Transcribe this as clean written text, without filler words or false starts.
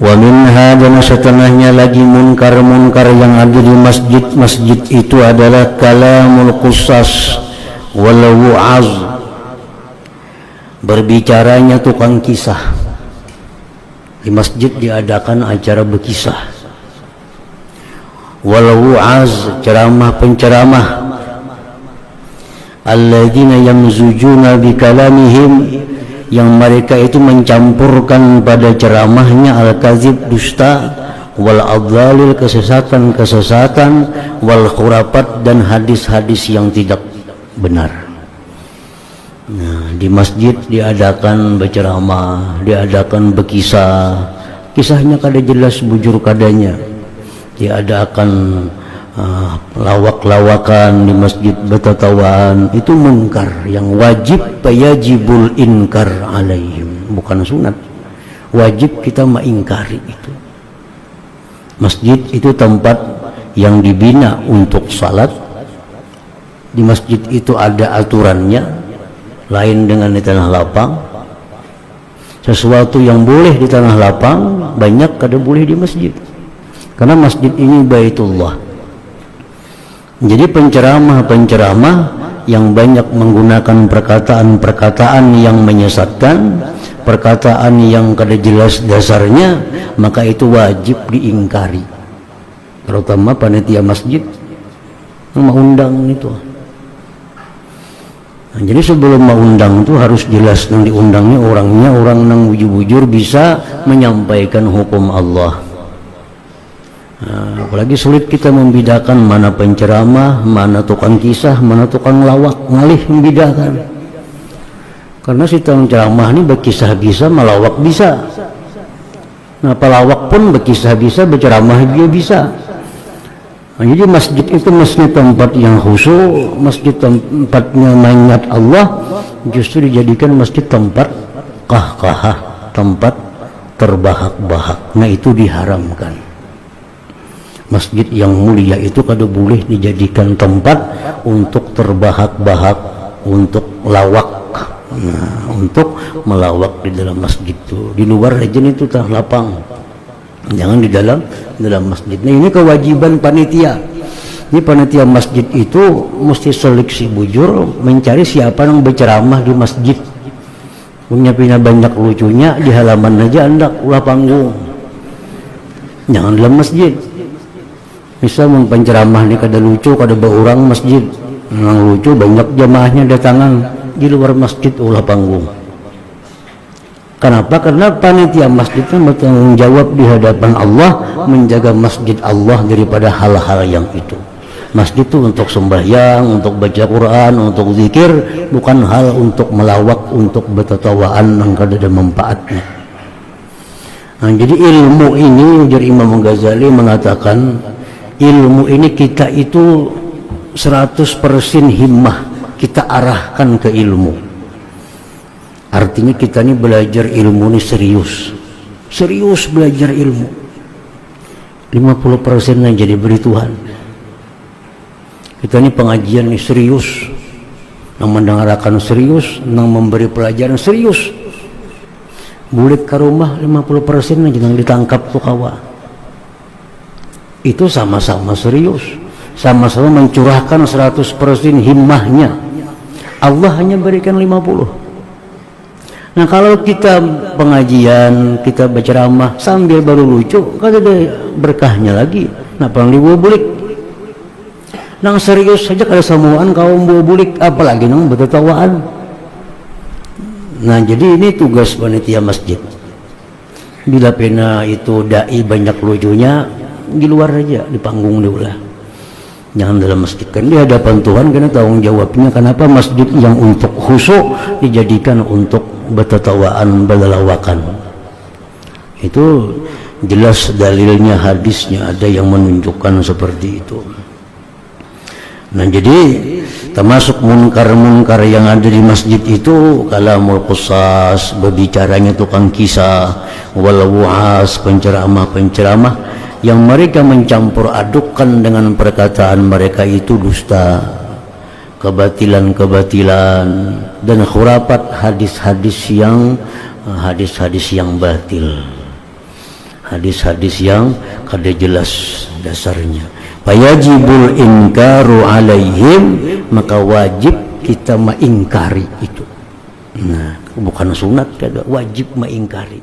Wa minha, dan setengahnya lagi munkar-munkar yang ada di masjid-masjid itu adalah kalamul qusas wal wu'az, berbicaranya tukang kisah. Di masjid diadakan acara berkisah. Wal wu'az, ceramah penceramah. Alladzina yamzujuna bi kalamihim, yang mereka itu mencampurkan pada ceramahnya al-kadzib, dusta, wal adlalil, kesesatan-kesesatan, wal khurafat, dan hadis-hadis yang tidak benar. Nah, di masjid diadakan berceramah, diadakan berkisah, kisahnya kada jelas bujur kadanya. Diadakan lawak-lawakan di masjid, bertatawaan, itu munkar yang wajib, yajibul inkar alaihim, bukan sunat, wajib kita mengingkari itu. Masjid itu tempat yang dibina untuk salat. Di masjid itu ada aturannya, lain dengan di tanah lapang. Sesuatu yang boleh di tanah lapang banyak kada boleh di masjid, karena masjid ini baitullah. Jadi penceramah-penceramah yang banyak menggunakan perkataan-perkataan yang menyesatkan, perkataan yang kada jelas dasarnya, maka itu wajib diingkari. Terutama panitia masjid mengundang itu. Nah, jadi sebelum mengundang itu harus jelas nang diundangnya orangnya, orang nang bujur-bujur bisa menyampaikan hukum Allah. Nah, apalagi sulit kita membedakan mana penceramah, mana tukang kisah, mana tukang lawak, ngalih membedakan. Karena si tukang ceramah ini berkisah bisa, melawak bisa. Nah, pelawak pun berkisah bisa, berceramah dia bisa. Nah, jadi masjid itu masjid tempat yang khusyuk, masjid tempatnya mengingat Allah, justru dijadikan masjid tempat kah-kahah, tempat terbahak-bahak. Nah, itu diharamkan. Masjid yang mulia itu kada boleh dijadikan tempat untuk terbahak-bahak, untuk lawak. Nah, untuk melawak di dalam masjid itu. Di luar aja itu tah lapang, jangan di dalam masjid. Nah, ini kewajiban panitia. Ini panitia masjid itu mesti seleksi bujur, mencari siapa yang berceramah di masjid. Punya banyak lucunya di halaman aja, hendak ulah panggung. Jangan dalam masjid. Misal penceramah ini kada lucu, kada berurang masjid, yang lucu banyak jamaahnya datangan, di luar masjid ulah panggung. Kenapa? Karena panitia masjid kan bertanggung jawab di hadapan Allah, menjaga masjid Allah daripada hal-hal yang itu. Masjid itu untuk sembahyang, untuk baca Quran, untuk zikir, bukan hal untuk melawak, untuk bertatawaan yang kada ada manfaatnya. Nah, jadi ilmu ini, ujar Imam Ghazali mengatakan, ilmu ini kita itu 100% himmah, kita arahkan ke ilmu. Artinya kita ini belajar ilmu ini serius belajar ilmu. 50% yang jadi beri Tuhan. Kita ini pengajian ini serius, yang mendengarkan serius, yang memberi pelajaran serius. Bulik ke rumah 50% yang ditangkap tuh kawa. Itu sama-sama serius, sama-sama mencurahkan 100% himmahnya. Allah hanya berikan 50%. Nah, kalau kita pengajian, kita berceramah sambil baru lucu, kan ada berkahnya lagi. Nah, perang dibubulik. Nang serius saja kada samuan kaum bubulik, apalagi nang bertatawaan. Nah, jadi ini tugas panitia masjid. Bila pena itu dai banyak lucunya, di luar aja, di panggung dulu lah, jangan dalam masjid. Kan di hadapan Tuhan karena tanggung jawabnya. Kenapa masjid yang untuk khusyuk dijadikan untuk bertatawaan, berlawakan? Itu jelas dalilnya, hadisnya ada yang menunjukkan seperti itu. Nah, jadi termasuk munkar-munkar yang ada di masjid itu kalamul qusas, berbicaranya tukang kisah, wal wu'as, penceramah-penceramah yang mereka mencampur adukkan dengan perkataan mereka itu dusta, kebatilan-kebatilan, dan khurafat, hadis-hadis yang batil. hadis-hadis yang kada jelas dasarnya. Fayajibul inkaru alaihim, maka wajib kita mengingkari itu. Nah, bukan sunat, kada wajib mengingkari.